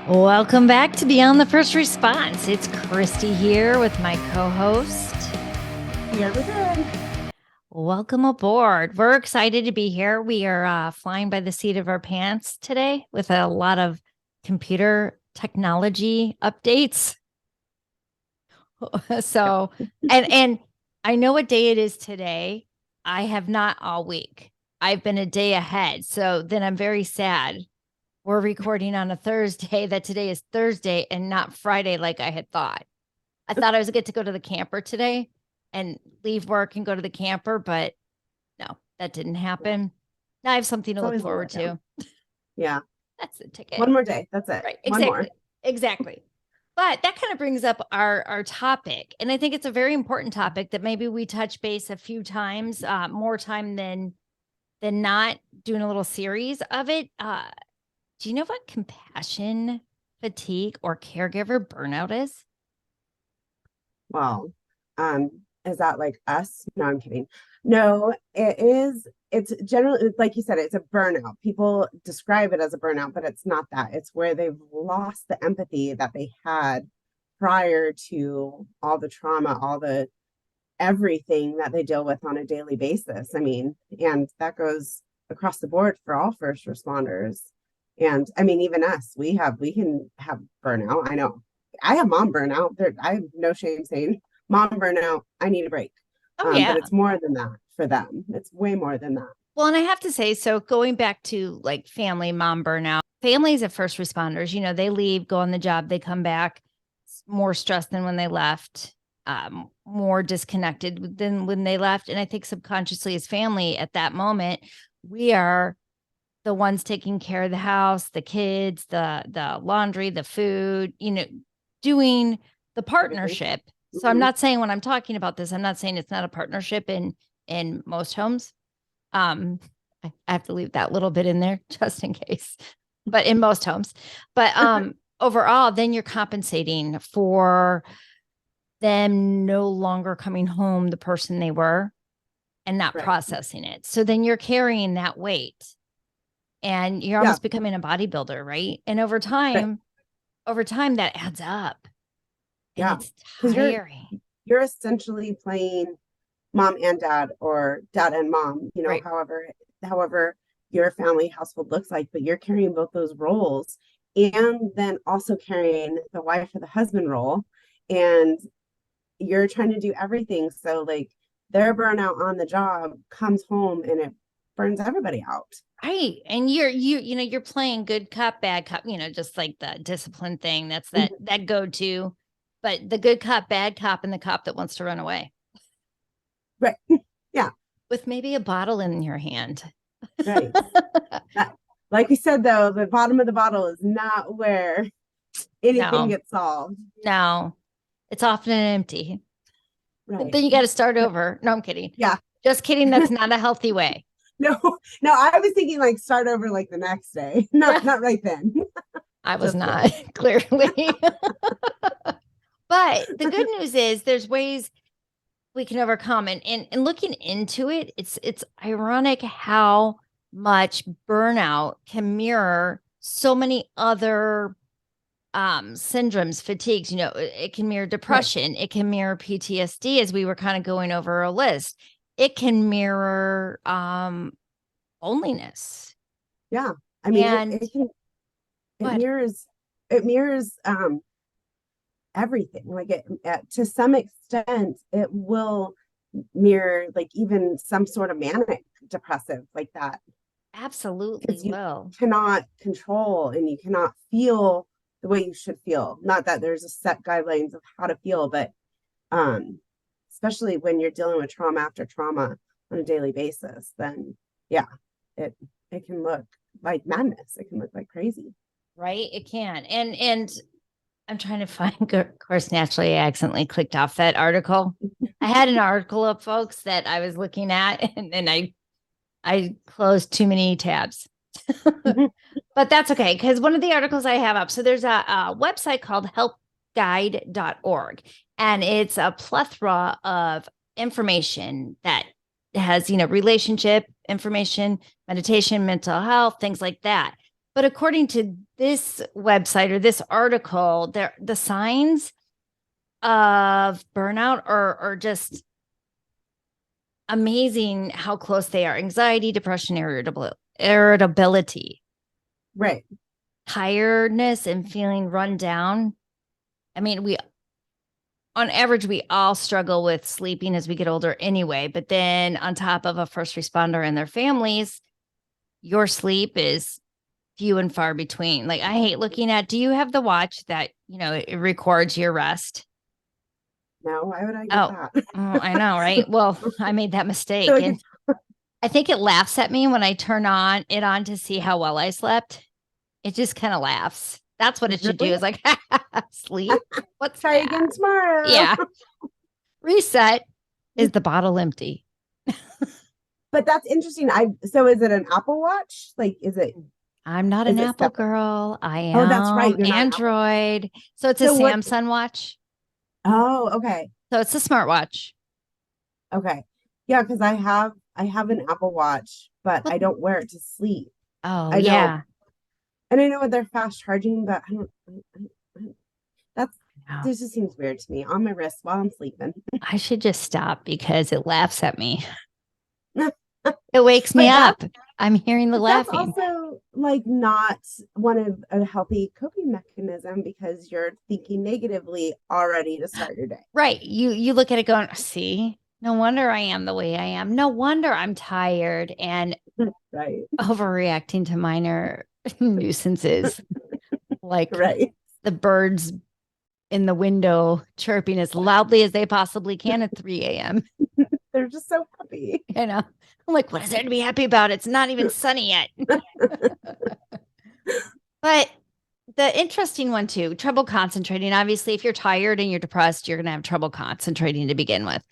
Welcome back to Beyond the First Response. It's Christy here with my co-host. Here we go. Welcome aboard. We're excited to be here. We are flying by the seat of our pants today with a lot of computer technology updates. So, and I know what day it is today. I have not all week. I've been a day ahead. So then I'm very sad. We're recording on a Thursday, that today is Thursday and not Friday like I had thought. I thought I was get to go to the camper today and leave work and go to the camper, but no, that didn't happen. Now I have something to look forward to. Yeah. That's the ticket. One more day. That's it. Right. One more. Exactly. But that kind of brings up our topic. And I think it's a very important topic that maybe we touch base a few times, more time than not, doing a little series of it. Do you know what compassion fatigue or caregiver burnout is? Well, is that like us? No, I'm kidding. No, it is. It's generally, like you said, it's a burnout. People describe it as a burnout, but it's not that. It's where they've lost the empathy that they had prior to all the trauma, all the everything that they deal with on a daily basis. I mean, and that goes across the board for all first responders. And I mean, even us, we can have burnout. I know I have mom burnout. I have no shame saying mom burnout. I need a break. Yeah. But it's more than that for them. It's way more than that. Well, and I have to say, so going back to like family, mom burnout, families of first responders, they leave, go on the job, they come back more stressed than when they left, more disconnected than when they left. And I think subconsciously as family at that moment, we are the ones taking care of the house, the kids, the laundry, the food, doing the partnership. Mm-hmm. So I'm not saying when I'm talking about this, I'm not saying it's not a partnership in most homes. I have to leave that little bit in there just in case, but in most homes, but overall, then you're compensating for them no longer coming home the person they were and not processing it. So then you're carrying that weight. And you're almost becoming a bodybuilder, right? And over time that adds up. And it's tiring. You're essentially playing mom and dad or dad and mom, however your family household looks like, but you're carrying both those roles and then also carrying the wife or the husband role. And you're trying to do everything. So like their burnout on the job comes home and it burns everybody out. Right. And you're playing good cop, bad cop, just like the discipline thing. That's that go-to, but the good cop, bad cop, and the cop that wants to run away. Right. Yeah. With maybe a bottle in your hand. Right. Like we said, though, the bottom of the bottle is not where anything gets solved. No, it's often empty. Right. But then you got to start over. No, I'm kidding. Yeah. Just kidding. That's not a healthy way. No, I was thinking like start over like the next day. Not right then. I was not, clearly. But the good news is there's ways we can overcome. And looking into it, it's ironic how much burnout can mirror so many other syndromes, fatigues. It can mirror depression. Right. It can mirror PTSD, as we were kind of going over a list. It can mirror loneliness. Yeah. I mean, it mirrors everything. Like to some extent, it will mirror like even some sort of manic depressive like that. Absolutely. You cannot control and you cannot feel the way you should feel. Not that there's a set guidelines of how to feel, but especially when you're dealing with trauma after trauma on a daily basis, then it can look like madness. It can look like crazy. Right. It can. And I'm trying to find, of course, naturally, I accidentally clicked off that article. I had an article up, folks, that I was looking at, and then I closed too many tabs. But that's okay, because one of the articles I have up, so there's a website called helpguide.org, and it's a plethora of information that has, relationship information, meditation, mental health, things like that. But according to this website or this article, the signs of burnout are just amazing how close they are. Anxiety, depression, irritability, Right. tiredness, and feeling run down. I mean, on average, we all struggle with sleeping as we get older anyway. But then on top of a first responder and their families, your sleep is few and far between. Like I hate looking at, do you have the watch that, it records your rest? No, why would I get Oh, that? I know, right? Well, I made that mistake. So And I think it laughs at me when I turn it on to see how well I slept. It just kind of laughs. That's what it should do, really? is like sleep. What's Try that? again tomorrow. Yeah. Reset. Is the bottle empty? But that's interesting. So is it an Apple Watch? Like, I'm not is an it Apple separate? girl. I Oh, that's right. am You're not an Apple. Android. So it's a So what? Samsung watch. Oh, okay. So it's a smartwatch. Okay. Yeah, because I have an Apple Watch, but I don't wear it to sleep. Oh, I know. yeah. And I know they're fast charging, but I don't that's No, this just seems weird to me on my wrist while I'm sleeping. I should just stop because it laughs at me. But It wakes me that's up. I'm hearing the that's laughing. also like not one of a healthy coping mechanism because you're thinking negatively already to start your day. Right. You look at it going, see, no wonder I am the way I am. No wonder I'm tired and Right. overreacting to minor nuisances like Right. the birds in the window chirping as loudly as they possibly can at 3 a.m. They're just so happy. I'm like, what is there to be happy about? It's not even sunny yet. But the interesting one too, trouble concentrating. Obviously, if you're tired and you're depressed, you're going to have trouble concentrating to begin with.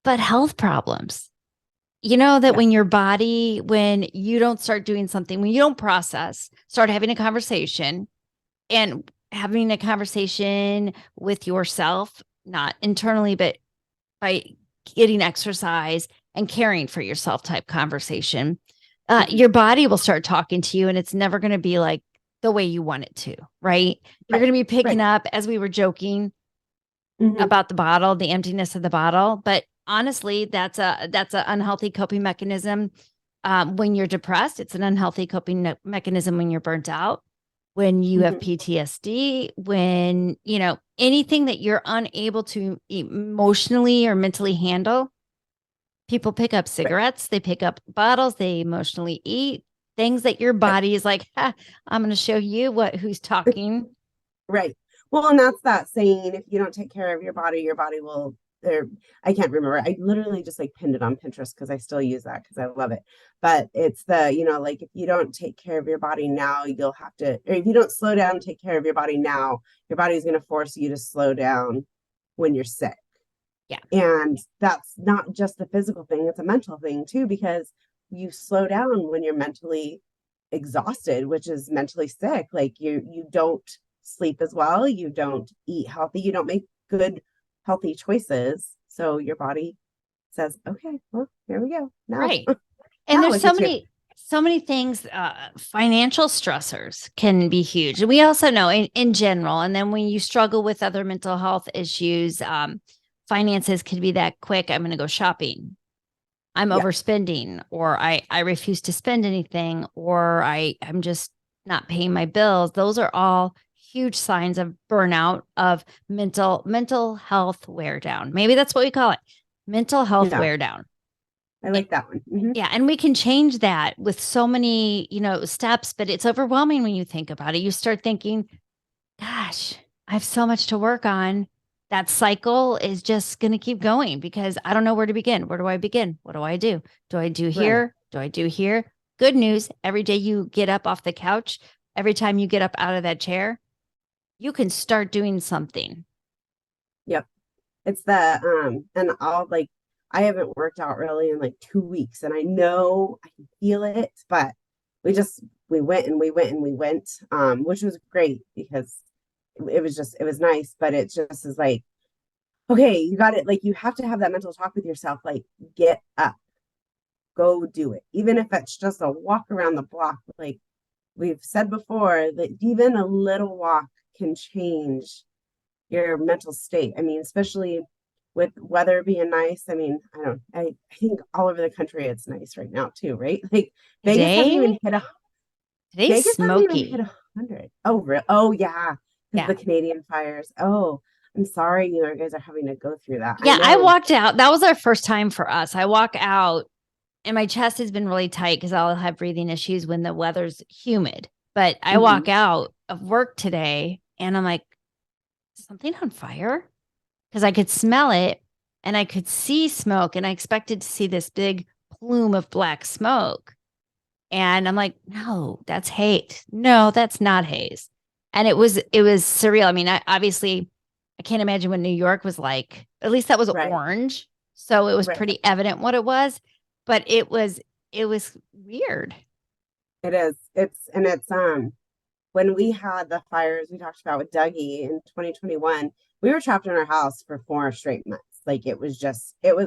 But health problems, that Yeah. when when you don't start doing something, when you don't process, start having a conversation and having a conversation with yourself, not internally, but by getting exercise and caring for yourself type conversation, Mhm. your body will start talking to you and it's never going to be like the way you want it to, right? You're Right. going to be picking Right. up, as we were joking Hmm. about the bottle, the emptiness of the bottle. But honestly, that's an unhealthy coping mechanism. When you're depressed, it's an unhealthy coping mechanism when you're burnt out, when you have Hmm. PTSD, when, anything that you're unable to emotionally or mentally handle. People pick up Right. cigarettes, they pick up bottles, they emotionally eat things that your Right. body is like, ha, I'm going to show you who's talking. Right. Well, and that's that saying, if you don't take care of your body will, or I can't remember. I literally just like pinned it on Pinterest because I still use that because I love it. But it's like if you don't take care of your body now, you'll have to, or if you don't slow down and take care of your body now, your body's going to force you to slow down when you're sick. Yeah. And that's not just a physical thing, it's a mental thing too, because you slow down when you're mentally exhausted, which is mentally sick. Like you don't sleep as well, you don't eat healthy, you don't make good healthy choices. So your body says, okay, well, here we go. Now, Right. And now there's look at you. so many things. Financial stressors can be huge. And we also know in general, and then when you struggle with other mental health issues, finances can be that quick. I'm going to go shopping. I'm Yeah. overspending, or I refuse to spend anything, or I'm just not paying my bills. Those are all huge signs of burnout, of mental health wear down. Maybe that's what we call it. Mental health Yeah. wear down. I like that one. Hmm. Yeah, and we can change that with so many, steps, but it's overwhelming when you think about it. You start thinking, gosh, I have so much to work on. That cycle is just going to keep going because I don't know where to begin. Where do I begin? What do I do? Do I do Right. here? Do I do here? Good news, every day you get up off the couch, every time you get up out of that chair, you can start doing something. Yep. It's and I haven't worked out really in like 2 weeks, and I know I can feel it, but we went and we went and we went, which was great because it was nice, but it just is like, okay, you got it. Like you have to have that mental talk with yourself, like get up, go do it, even if it's just a walk around the block. Like we've said before that even a little walk can change your mental state. I mean, especially with weather being nice. I mean, I think all over the country it's nice right now too, right? Like Vegas hasn't even Today, hit a today's Vegas hasn't even hit smoky. 100. Oh, real? Oh, yeah, because Yeah. the Canadian fires. Oh, I'm sorry you guys are having to go through that. I Yeah. I know. walked out. That was our first time for us. I walk out and my chest has been really tight because I'll have breathing issues when the weather's humid. But I Mhm. walk out of work today and I'm like, something on fire? Because I could smell it and I could see smoke and I expected to see this big plume of black smoke. And I'm like, no, that's hate. No, that's not haze. And it was surreal. I mean, I can't imagine what New York was like. At least that was Right, orange. So it was right. pretty evident what it was, but it was weird. It is. It's when we had the fires we talked about with Dougie in 2021, we were trapped in our house for 4 straight months. Like it was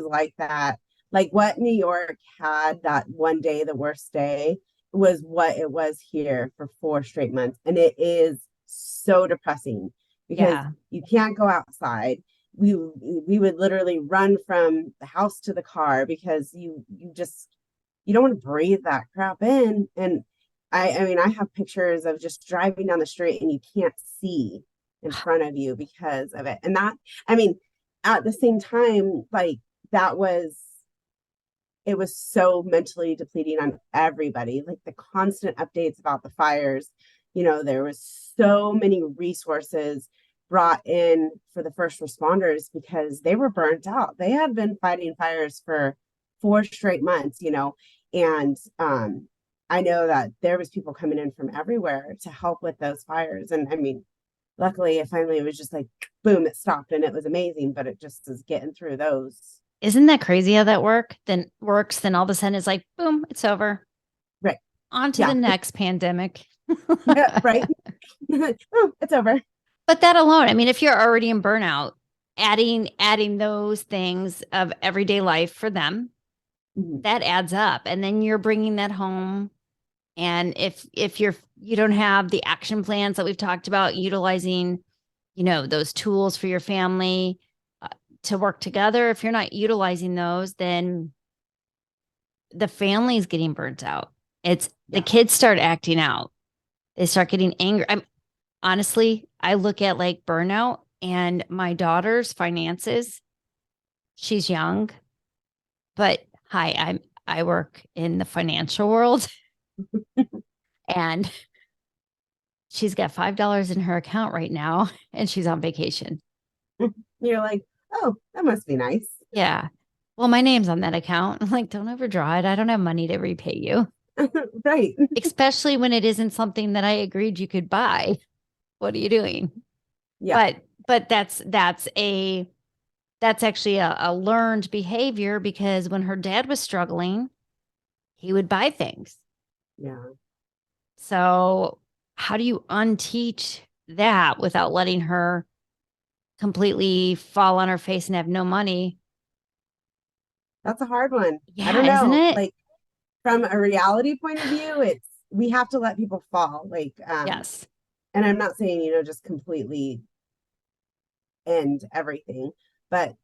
like that. Like what New York had that one day, the worst day, was what it was here for 4 straight months. And it is so depressing because Yeah. you can't go outside. We would literally run from the house to the car because you don't want to breathe that crap in. And I mean, I have pictures of just driving down the street and you can't see in front of you because of it. And that, I mean, at the same time, like that was, it was so mentally depleting on everybody. Like the constant updates about the fires, there was so many resources brought in for the first responders because they were burnt out. They had been fighting fires for 4 straight months, and I know that there was people coming in from everywhere to help with those fires. And I mean, luckily, it finally was just like, boom, it stopped and it was amazing, but it just is getting through those. Isn't that crazy how that works? Then all of a sudden it's like, boom, it's over. Right. On to the Yeah. next pandemic. Yeah. Right. Oh, it's over. But that alone, I mean, if you're already in burnout, adding those things of everyday life for them, Mhm. that adds up. And then you're bringing that home. And if you don't have the action plans that we've talked about, utilizing, those tools for your family uh, to work together, if you're not utilizing those, then the family's getting burnt out. It's the Yeah. kids start acting out. They start getting angry. Honestly, I look at like burnout and my daughter's finances. She's young, but hi, I work in the financial world and she's got $5 in her account right now and she's on vacation. You're like, oh, that must be nice. Yeah. Well, my name's on that account. I'm like, don't overdraw it. I don't have money to repay you, Right. especially when it isn't something that I agreed you could buy. What are you doing? Yeah. But that's actually a learned behavior because when her dad was struggling, he would buy things. Yeah. So, how do you unteach that without letting her completely fall on her face and have no money? That's a hard one. I don't Yeah, isn't know. it? Like from a reality point of view, it's we have to let people fall. Like, Yes. and I'm not saying, just completely end everything, but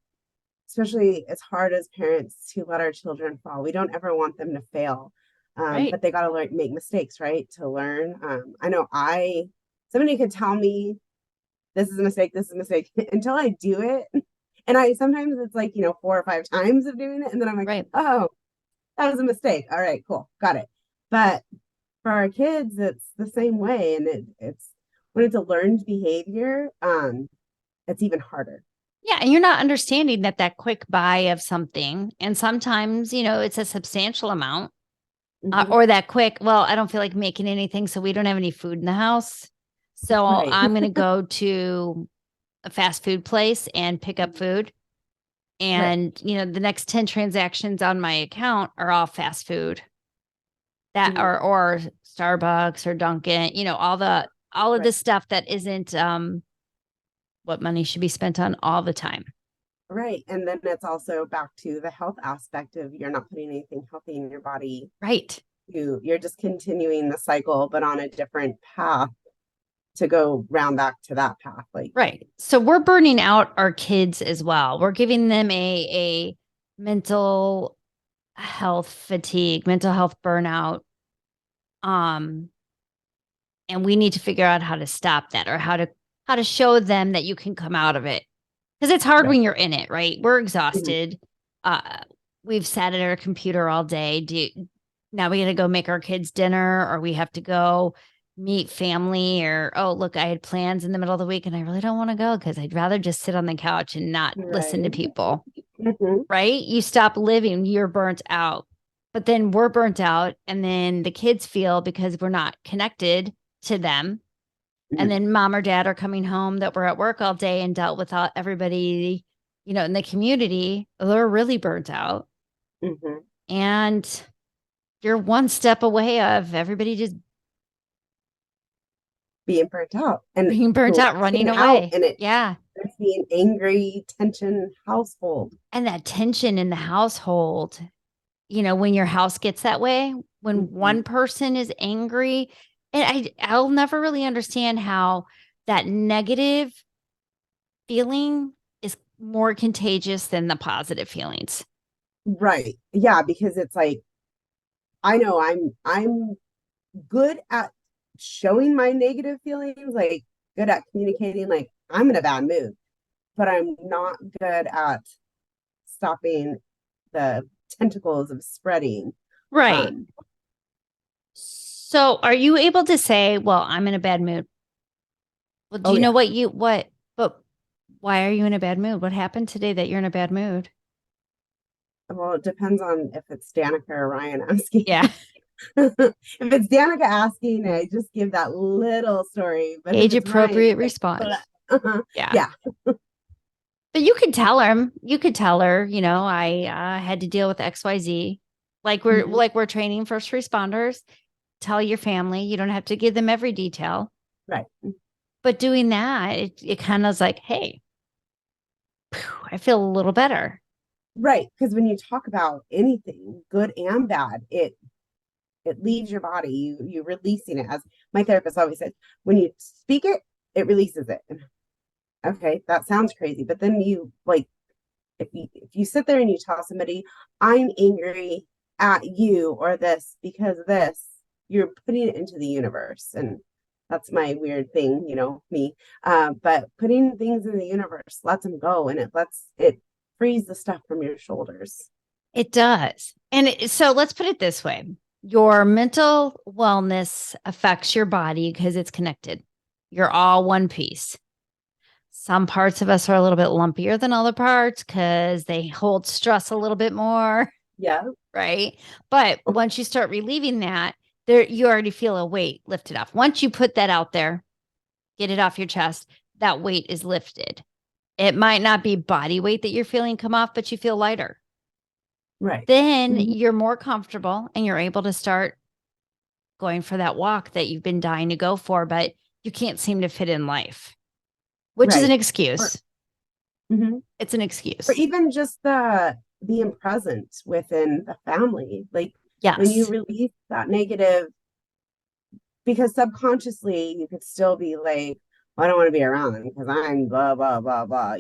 especially it's hard as parents to let our children fall. We don't ever want them to fail. Right. But they got to learn, make mistakes, right? To learn. I know somebody could tell me this is a mistake, this is a mistake until I do it. And sometimes it's like, 4 or 5 times of doing it. And then I'm like, Right. oh, that was a mistake. All right, cool. Got it. But for our kids, it's the same way. And it's when it's a learned behavior, it's even harder. Yeah, and you're not understanding that quick buy of something, and sometimes it's a substantial amount, Mhm. or that quick. Well, I don't feel like making anything, so we don't have any food in the house, so Right. I'm going to go to a fast food place and pick up food. Right. And the next 10 transactions on my account are all fast food that Mhm. or Starbucks or Dunkin', all of Right. this stuff that isn't what money should be spent on all the time. Right. And then it's also back to the health aspect of you're not putting anything healthy in your body Right. you're just continuing the cycle, but on a different path to go round back to that path. Like, right. So we're burning out our kids as well. We're giving them a mental health fatigue, mental health burnout. Um, and we need to figure out how to stop that, or how to show them that you can come out of it. Because it's hard right. when you're in it, right? We're Mhm. exhausted. We've sat at our computer all day. Now we got to go make our kids dinner, or we have to go meet family, or oh, look, I had plans in the middle of the week and I really don't want to go because I'd rather just sit on the couch and not listen to Right. people, Mhm. right? You stop living, you're burnt out. But then we're burnt out, and then the kids feel because we're not connected to them. And Mhm. then mom or dad are coming home that we're at work all day and dealt with everybody, in the community. They're really burnt out. Mhm. And you're one step away of everybody just Being burnt out and being burnt out, running lashing out, away. and Yeah. it's being angry, tension household. And that tension in the household, when your house gets that way, when Mhm. one person is angry, and I'll never really understand how that negative feeling is more contagious than the positive feelings. Right. Yeah, because it's like I know I'm good at showing my negative feelings, like good at communicating, like I'm in a bad mood, but I'm not good at stopping the tentacles of spreading. Right. Um, So are you able to say, well, I'm in a bad mood? Well, do oh you know yeah. but why are you in a bad mood? What happened today that you're in a bad mood? Well, it depends on if it's Danica or Ryan asking. Yeah. If it's Danica asking, I just give that little story. But if Age it's Ryan, appropriate it's like, response. Yeah. yeah. But you could tell her, I had to deal with XYZ. Mhm. Like we're training first responders. Tell your family. You don't have to give them every detail. Right. But doing that, it kind of is like, hey, I feel a little better. Right. Because when you talk about anything, good and bad, it leaves your body. You releasing it. As my therapist always says, when you speak it, it releases it. Okay, that sounds crazy. But then you like if you sit there and you tell somebody, I'm angry at you or this because of this, you're putting it into the universe. And that's my weird thing, me. But putting things in the universe lets them go, and it frees the stuff from your shoulders. It does. So let's put it this way: your mental wellness affects your body because it's connected. You're all one piece. Some parts of us are a little bit lumpier than other parts because they hold stress a little bit more, Yeah. right? But once you start relieving that, there you already feel a weight lifted off. Once you put that out there, get it off your chest, that weight is lifted. It might not be body weight that you're feeling come off, but you feel lighter. Right. Then Mhm. you're more comfortable and you're able to start going for that walk that you've been dying to go for, but you can't seem to fit in life, which is an Right. Or, excuse. mhm. It's an Or excuse. even just the being present within the family. Like when you Yes. release that negative, because subconsciously you could still be like, well, I don't want to be around them because I'm blah blah blah blah.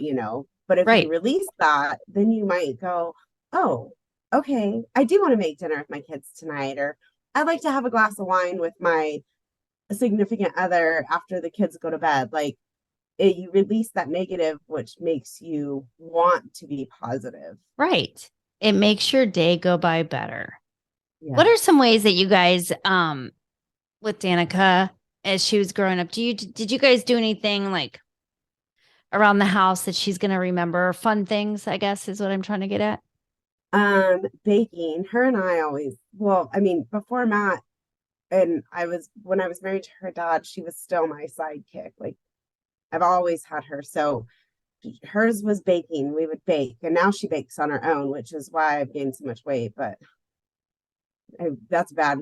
But if you Right. release that, then you might go, oh, okay, I do want to make dinner with my kids tonight, or I'd like to have a glass of wine with my significant other after the kids go to bed. Like you release that negative, which makes you want to be positive. Right. It makes your day go by better. What Yeah. are some ways that you guys with Danica as she was growing up, did you guys do anything like around the house that she's going to remember? Fun things, I guess, is what I'm trying to get at. Baking, her and I always, well, I mean, before Matt and when I was married to her dad, she was still my sidekick. Like I've always had her. So hers was baking. We would bake, and now she bakes on her own, which is why I've gained so much weight. But that's bad.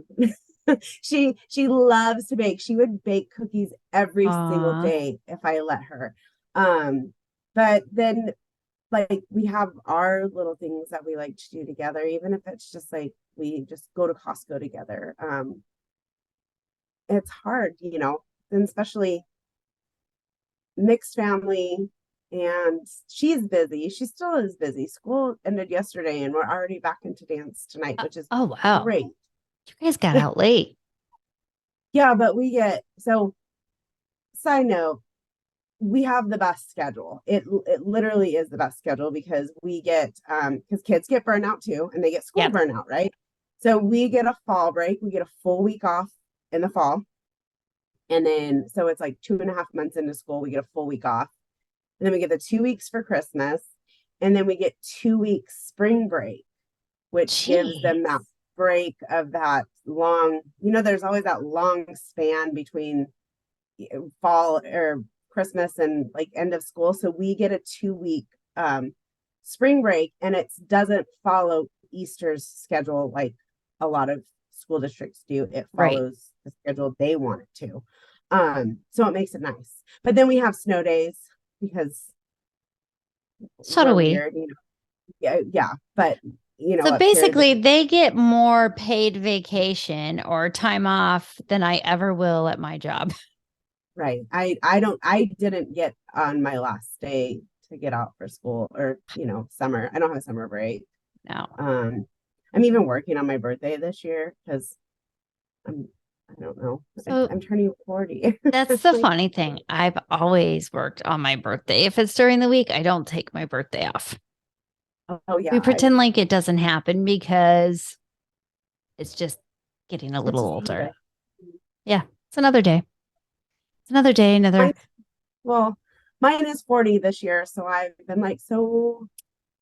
She loves to bake. She would bake cookies every single Aw. day if I let her. Um, but then like we have our little things that we like to do together, even if it's just like we just go to Costco together. It's hard, and especially mixed family, and she's busy. She still is busy. School ended yesterday and we're already back into dance tonight, which is Oh, wow. great. You guys got out late. Yeah, but side note, we have the best schedule. It literally is the best schedule because we get because kids get burnout too, and they get school Yep. burnout, right? So we get a fall break. We get a full week off in the fall. And then so it's like 2.5 months into school, we get a full week off. And then we get the 2 weeks for Christmas. And then we get 2 weeks spring break, which gives them that Jeez. break of that long, there's always that long span between fall or Christmas and like end of school. So we get a 2 week spring break, and it doesn't follow Easter's schedule like a lot of school districts do. It Right. follows the schedule they want it to. So it makes it nice. But then we have snow days because So do we're we. weird, Yeah, but So up here basically, they get more paid vacation or time off than I ever will at my job. right. I didn't get on my last day to get out for school or summer. I don't have a summer break. No. I'm even working on my birthday this year because I don't know. So I'm turning 40. that's the funny thing. I've always worked on my birthday. If it's during the week, I don't take my birthday off. Oh yeah, We pretend like it doesn't happen because it's just getting a it's little just older. habit. Yeah, it's another day. It's another day, another. Well, mine is 40 this year, so I've been like, so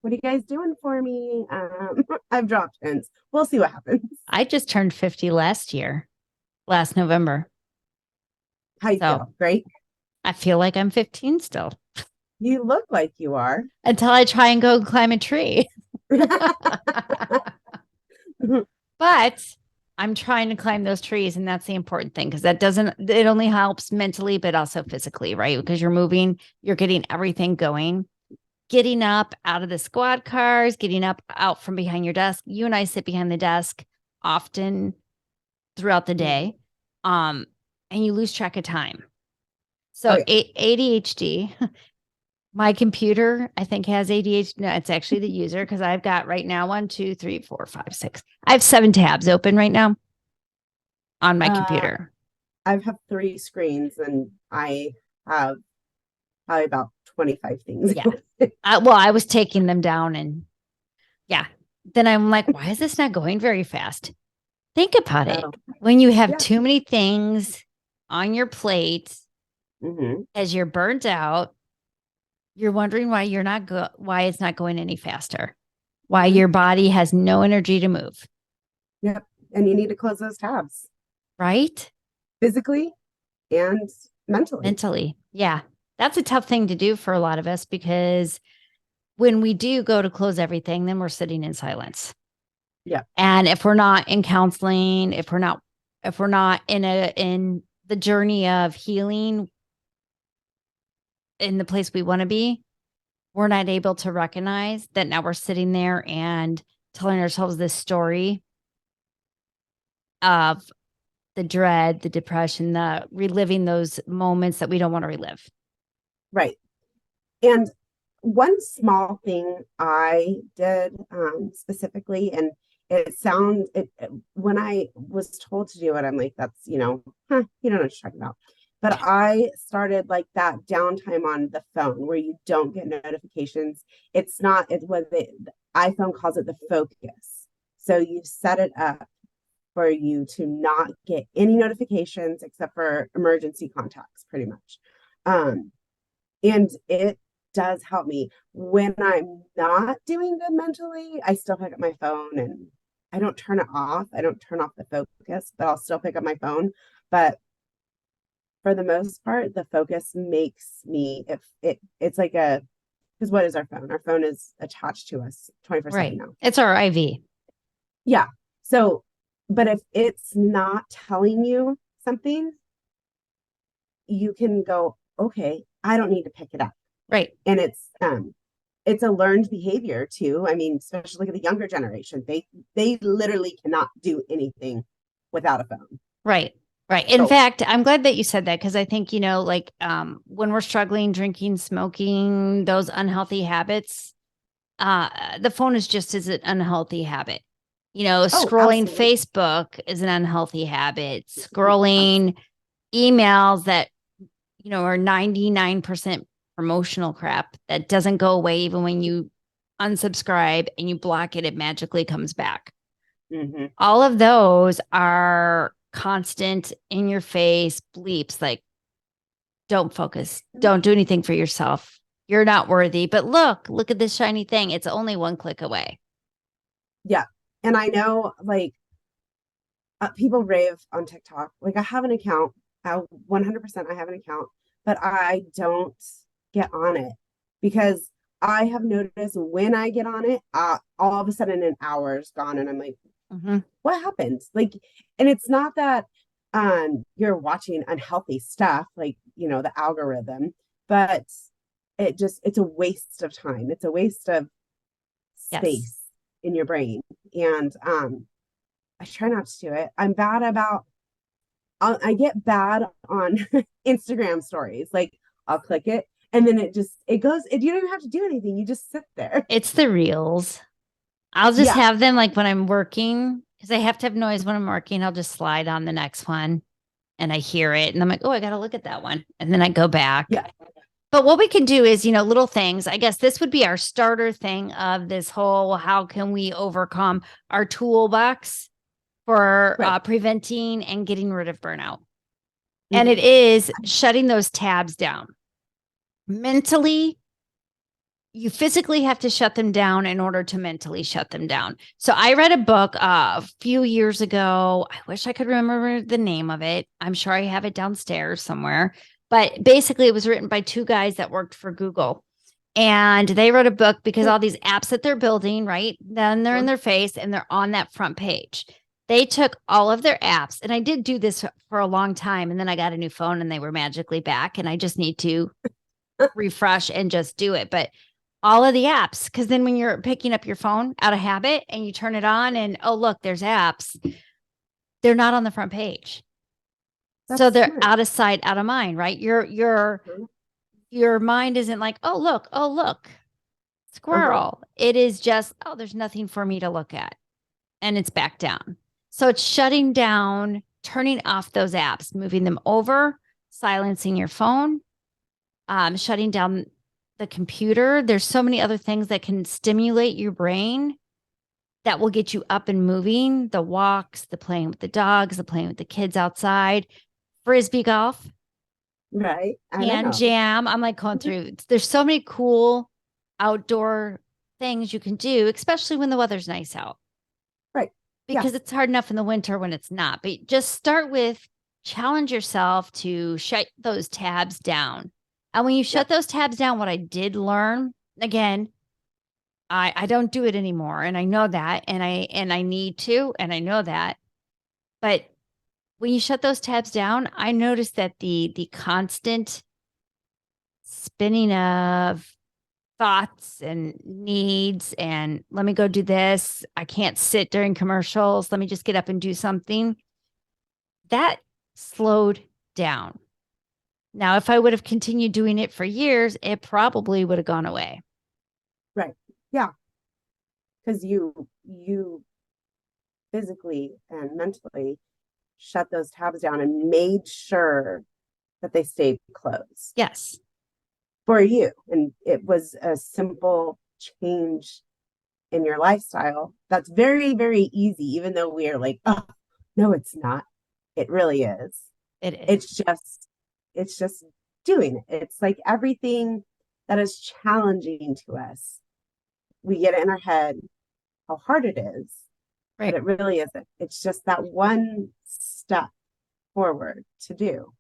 what are you guys doing for me? I've dropped hints. We'll see what happens. I just turned 50 last November. How you So feel? Great. I feel like I'm 15 still You look like you are. until I try and go climb a tree. But I'm trying to climb those trees. And that's the important thing because it only helps mentally, but also physically, right? Because you're moving, you're getting everything going, getting up out of the squad cars, getting up out from behind your desk. You and I sit behind the desk often throughout the day. And you lose track of time. So ADHD, my computer, I think, has ADHD. No, it's actually the user because I've got right now 1, 2, 3, 4, 5, 6. I have 7 tabs open right now on my computer. I have 3 screens and I have probably about 25 things. Yeah. Well, I was taking them down and yeah. Then I'm like, why is this not going very fast? Think about it. When you have too many things on your plate as you're burnt out, you're wondering why why it's not going any faster. Why your body has no energy to move. Yep. And you need to close those tabs. Right? Physically and mentally. Mentally. Yeah. That's a tough thing to do for a lot of us because when we do go to close everything, then we're sitting in silence. Yeah. And if we're not in counseling, if we're not in the journey of healing in the place we want to be, we're not able to recognize that now we're sitting there and telling ourselves this story of the dread, the depression, the reliving those moments that we don't want to relive. Right. And one small thing I did specifically, and when I was told to do it, I'm like, that's, you don't know what you're talking about. But I started like that downtime on the phone where you don't get notifications. It's what the iPhone calls it the focus. So you set it up for you to not get any notifications except for emergency contacts, pretty much. And it does help me when I'm not doing good mentally. I still pick up my phone and I don't turn it off. I don't turn off the focus, but I'll still pick up my phone. But for the most part, the focus makes me, it's like because what is our phone? Our phone is attached to us 24/7 now. It's our IV. Yeah. So, but if it's not telling you something, you can go, okay, I don't need to pick it up. Right. And it's it's a learned behavior too. I mean, especially look at the younger generation. They literally cannot do anything without a phone. Right. Right. In So, fact, I'm glad that you said that because I think, like when we're struggling, drinking, smoking, those unhealthy habits, the phone is just as an unhealthy habit. oh, Scrolling absolutely. Facebook is an unhealthy habit. Scrolling emails that, are 99% promotional crap that doesn't go away even when you unsubscribe and you block it, it magically comes back. Mm-hmm. All of those are constant in your face bleeps like, don't focus, don't do anything for yourself. You're not worthy. But look at this shiny thing. It's only one click away. Yeah. And I know like people rave on TikTok. Like I have an account. 100% I have an account, but I don't get on it because I have noticed when I get on it, all of a sudden an hour is gone and I'm like, what happened? Like, and it's not that you're watching unhealthy stuff, like, the algorithm, but it's a waste of time. It's a waste of Yes. space in your brain. And I try not to do it. I'm bad about I get bad on Instagram stories. Like I'll click it and then it goes, you don't even have to do anything. You just sit there. It's the reels. I'll just Yeah. have them like when I'm working because I have to have noise when I'm working. I'll just slide on the next one and I hear it and I'm like, oh, I got to look at that one. And then I go back. Yeah. But what we can do is, little things. I guess this would be our starter thing of this whole how can we overcome our toolbox for Right. preventing and getting rid of burnout. And Mm-hmm. it is shutting those tabs down. Mentally, you physically have to shut them down in order to mentally shut them down. So I read a book a few years ago. I wish I could remember the name of it. I'm sure I have it downstairs somewhere. But basically, it was written by two guys that worked for Google. And they wrote a book because all these apps that they're building, right? Then they're in their face and they're on that front page. They took all of their apps, and I did do this for a long time. And then I got a new phone and they were magically back. And I just need to refresh and just do it. But all of the apps, because then when you're picking up your phone out of habit and you turn it on and oh, look, there's apps, they're not on the front page. So they're Smart. out of sight, out of mind, right? Your mind isn't like, oh look, squirrel. It is just, oh, there's nothing for me to look at. And it's back down. So it's shutting down, turning off those apps, moving them over, silencing your phone, shutting down the computer. There's so many other things that can stimulate your brain that will get you up and moving. The walks, the playing with the dogs, the playing with the kids outside, frisbee golf, Right. I hand know. jam. I'm like going through. There's so many cool outdoor things you can do, especially when the weather's nice out. Right. Yeah. Because it's hard enough in the winter when it's not. But just start with challenge yourself to shut those tabs down. And when you shut those tabs down, what I did learn, again, I don't do it anymore. And I know that. And I need to, and I know that. But when you shut those tabs down, I noticed that the constant spinning of thoughts and needs and let me go do this. I can't sit during commercials. Let me just get up and do something. That slowed down. Now, if I would have continued doing it for years, it probably would have gone away. Right. Yeah. Because you physically and mentally shut those tabs down and made sure that they stayed closed. Yes. For you. And it was a simple change in your lifestyle. That's very, very easy, even though we are like, oh, no, it's not. It really is. It is. It's just doing it. It's like everything that is challenging to us. We get it in our head how hard it is, Right. but it really isn't. It's just that one step forward to do.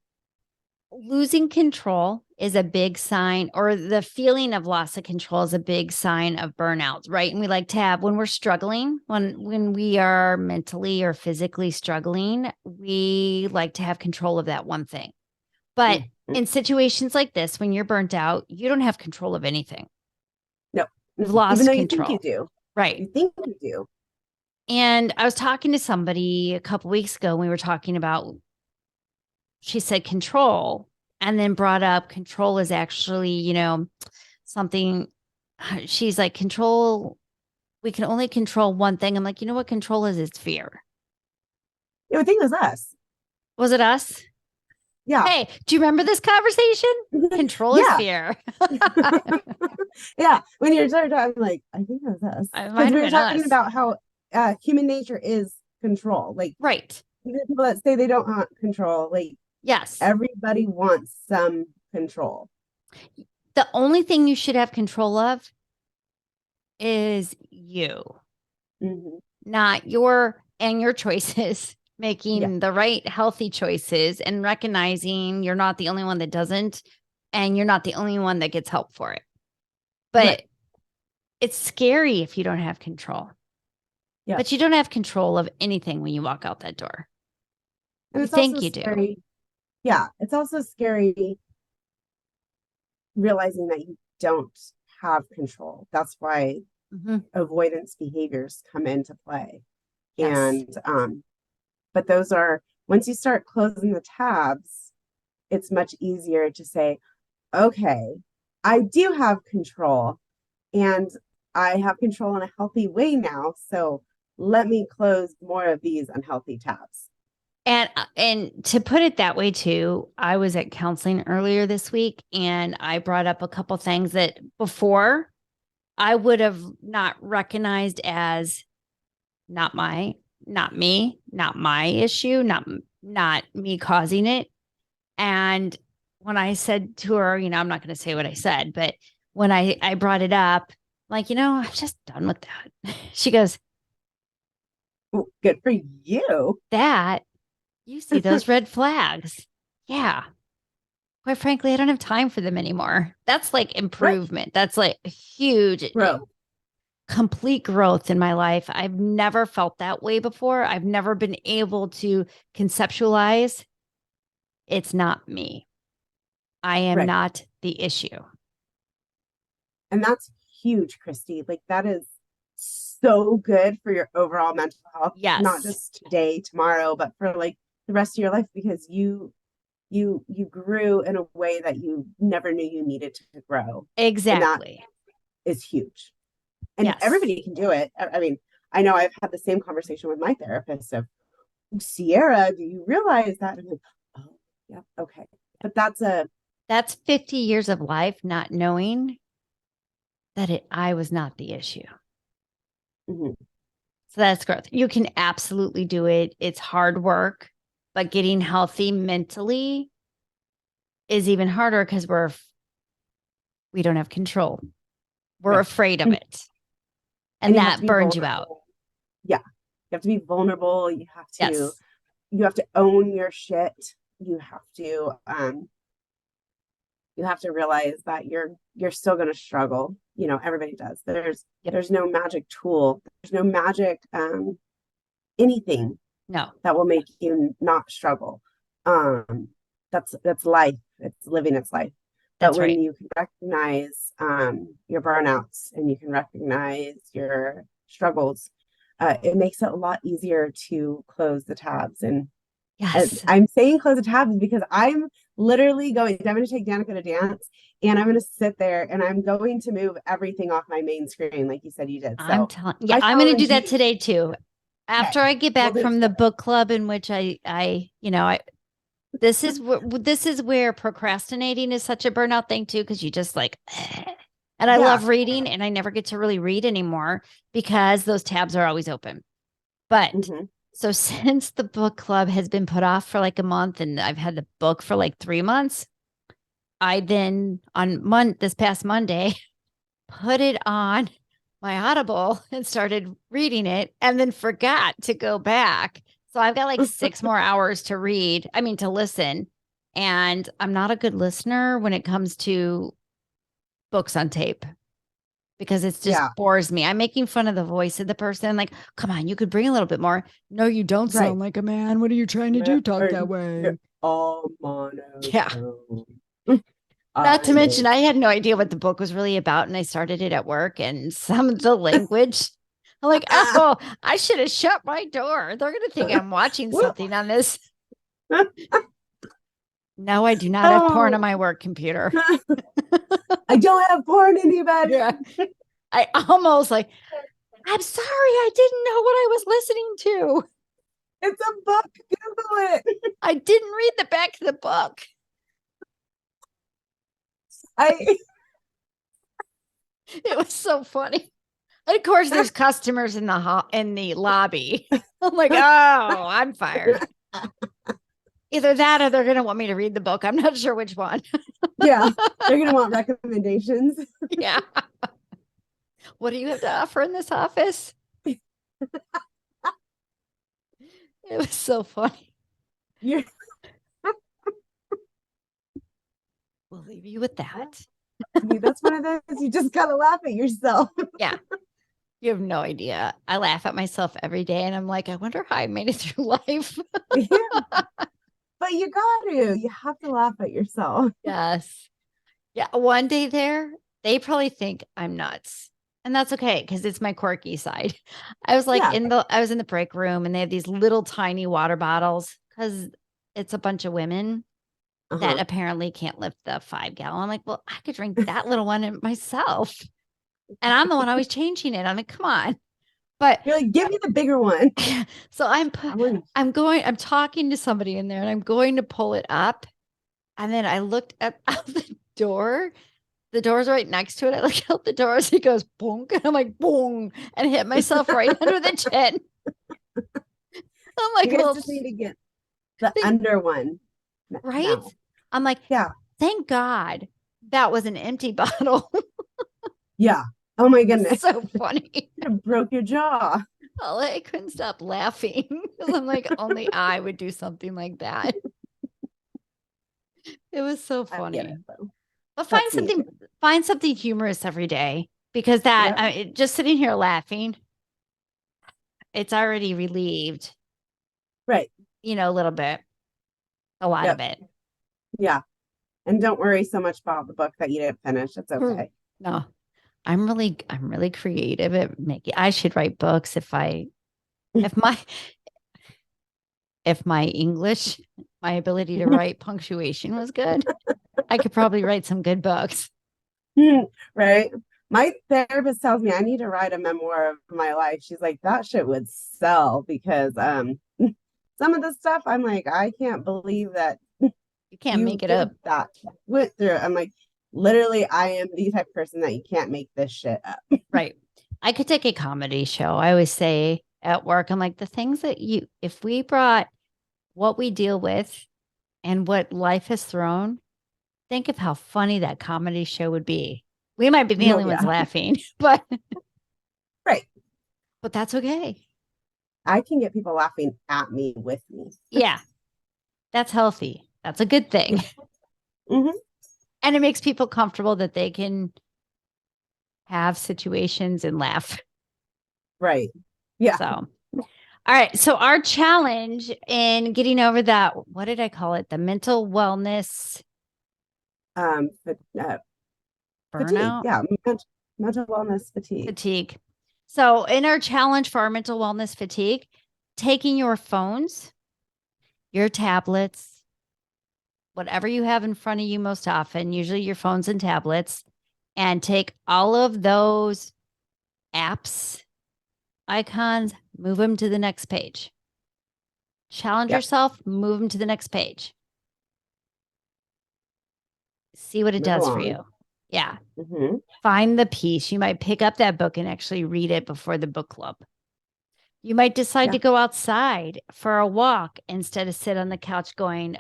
Losing control is a big sign, or the feeling of loss of control is a big sign of burnout, right? And we like to have when we're struggling, when we are mentally or physically struggling, we like to have control of that one thing. But in situations like this, when you're burnt out, you don't have control of anything. No. You've Even lost though control. you think you do. Right. You think you do. And I was talking to somebody a couple weeks ago, and we were talking about, she said control, and then brought up control is actually, something. She's like, control, we can only control one thing. I'm like, you know what control is? It's fear. I think it was us. Was it us? Yeah. Hey, do you remember this conversation? Control is Yeah. fear. Yeah. When you're talking, I'm like, I think it was us. It might Because have we were been talking us. about how human nature is control. Like, Right. even people that say they don't want control, like, Yes. everybody wants some control. The only thing you should have control of is you, not your choices, making the right healthy choices and recognizing you're not the only one that doesn't, and you're not the only one that gets help for it. But it's scary if you don't have control. Yeah. But you don't have control of anything when you walk out that door. And you think you scary. do. Yeah. It's also scary realizing that you don't have control. That's why avoidance behaviors come into play. Yes. And but those are, once you start closing the tabs, it's much easier to say, okay, I do have control, and I have control in a healthy way now. So let me close more of these unhealthy tabs. And to put it that way too, I was at counseling earlier this week, and I brought up a couple things that before I would have not recognized as not me, not my issue, not me causing it. And when I said to her, I'm not going to say what I said, but when I brought it up, like, I'm just done with that. She goes, well, good for you. That you see those red flags. Yeah. Quite frankly, I don't have time for them anymore. That's like improvement. Right. That's like a huge growth. Complete growth in my life. I've never felt that way before. I've never been able to conceptualize it's not me. I am not the issue. And that's huge, Christy. Like, that is so good for your overall mental health. Yes. Not just today, tomorrow, but for like the rest of your life, because you grew in a way that you never knew you needed to grow. Exactly. And that is huge. And everybody can do it. I mean, I know I've had the same conversation with my therapist of, Ciara, do you realize that? I'm like, oh, yeah, okay. But that's 50 years of life not knowing that I was not the issue. So that's growth. You can absolutely do it. It's hard work, but getting healthy mentally is even harder because we don't have control. We're afraid of it. And that burns you out. Yeah. You have to be vulnerable. You have to own your shit. You have to realize that you're still going to struggle. Everybody does. There's no magic tool. There's no magic anything that will make you not struggle. That's life. It's living its life. But when you can recognize your burnouts and you can recognize your struggles, it makes it a lot easier to close the tabs. And I'm saying close the tabs because I'm literally I'm going to take Danica to dance, and I'm going to sit there and I'm going to move everything off my main screen like you said you did. So I'm going to do that today too. After I get back from the book club in which this is where procrastinating is such a burnout thing too, because you just like, and I love reading, and I never get to really read anymore because those tabs are always open. But so since the book club has been put off for like a month, and I've had the book for like 3 months, I then this past Monday put it on my Audible and started reading it, and then forgot to go back. So I've got like 6 more hours to listen. And I'm not a good listener when it comes to books on tape because it just bores me. I'm making fun of the voice of the person. Like, come on, you could bring a little bit more. No, you don't sound like a man. What are you trying to do? Talk that way. All mono. Yeah. Not to mention, is. I had no idea what the book was really about, and I started it at work, and some of the language, I'm like, oh, I should have shut my door. They're going to think I'm watching something on this. No, I do not have porn on my work computer. I don't have porn, anybody. Yeah. I almost like, I'm sorry, I didn't know what I was listening to. It's a book. Google it. I didn't read the back of the book. It was so funny. And of course, there's customers in the lobby. I'm like, oh, I'm fired. Either that or they're going to want me to read the book. I'm not sure which one. Yeah, they're going to want recommendations. Yeah. What do you have to offer in this office? It was so funny. You're... We'll leave you with that. That's one of those, you just got to laugh at yourself. Yeah. You have no idea. I laugh at myself every day, and I'm like, I wonder how I made it through life. Yeah. But you got to. You have to laugh at yourself. Yes. Yeah. One day there, they probably think I'm nuts. And that's okay, because it's my quirky side. I was like I was in the break room, and they have these little tiny water bottles because it's a bunch of women that apparently can't lift the 5-gallon. I'm like, well, I could drink that little one myself. And I'm the one always changing it. I'm like, come on. But you're like, give me the bigger one. So I'm talking to somebody in there, and I'm going to pull it up. And then I looked out the door. The door's right next to it. I look out the door as it goes boom. And I'm like, boom, and hit myself right under the chin. I'm like, you guys just need to get the under one. Right? Now. I'm like, yeah. Thank God that was an empty bottle. Yeah. Oh my goodness. So funny. You broke your jaw. Oh, I couldn't stop laughing because I'm like, only I would do something like that. It was so funny. But find something humorous every day, because that just sitting here laughing, it's already relieved. Right. A little bit, a lot of it. Yeah. And don't worry so much about the book that you didn't finish. It's okay. No, I'm really creative at making. I should write books if my English, my ability to write punctuation was good. I could probably write some good books. Right. My therapist tells me I need to write a memoir of my life. She's like, that shit would sell, because some of the stuff I'm like, I can't believe that you can't make it up. That went through. I'm like, literally, I am the type of person that you can't make this shit up. Right. I could take a comedy show. I always say at work, I'm like, the things that if we brought what we deal with and what life has thrown, think of how funny that comedy show would be. We might be the only ones laughing, but right. But that's okay. I can get people laughing at me with me. Yeah. That's healthy. That's a good thing. Mm-hmm. And it makes people comfortable that they can have situations and laugh. Right. Yeah. So, all right. So our challenge in getting over that, what did I call it? The mental wellness burnout. Fatigue. Yeah. Mental wellness fatigue. So in our challenge for our mental wellness fatigue, taking your phones, your tablets, whatever you have in front of you most often, usually your phones and tablets, and take all of those apps, icons, move them to the next page. Challenge yourself, move them to the next page. See what it does for you. Yeah. Mm-hmm. Find the piece. You might pick up that book and actually read it before the book club. You might decide to go outside for a walk instead of sit on the couch going,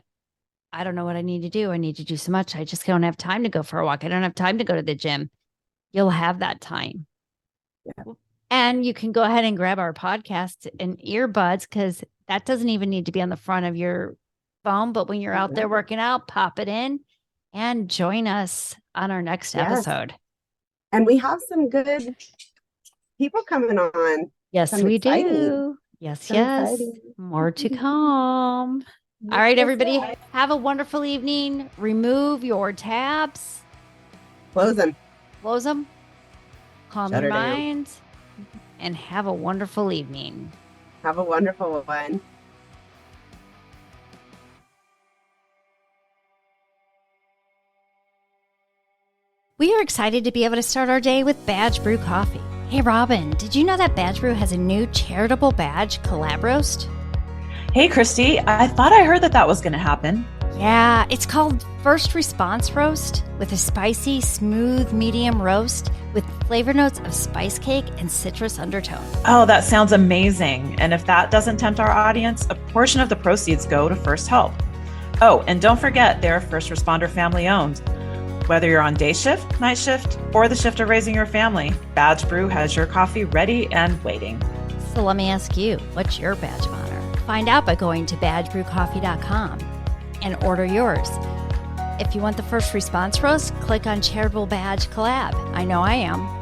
I don't know what I need to do. I need to do so much. I just don't have time to go for a walk. I don't have time to go to the gym. You'll have that time. Yeah. And you can go ahead and grab our podcast and earbuds, because that doesn't even need to be on the front of your phone. But when you're out there working out, pop it in and join us on our next episode. And we have some good people coming on. Yes, we do. Yes. More to come. All right, everybody, have a wonderful evening. Remove your tabs. Close them. Close them. Calm Shut your her down. mind. And have a wonderful evening. Have a wonderful one. We are excited to be able to start our day with Badge Brew Coffee. Hey, Robin, did you know that Badge Brew has a new charitable badge collab roast? Hey, Christy, I thought I heard that was going to happen. Yeah, it's called First Response Roast with a spicy, smooth, medium roast with flavor notes of spice cake and citrus undertone. Oh, that sounds amazing. And if that doesn't tempt our audience, a portion of the proceeds go to First Help. Oh, and don't forget, they're first responder family owned. Whether you're on day shift, night shift, or the shift of raising your family, Badge Brew has your coffee ready and waiting. So let me ask you, what's your badge of honor? Find out by going to badgebrewcoffee.com and order yours. If you want the First Response Roast, click on Charitable Badge Collab. I know I am.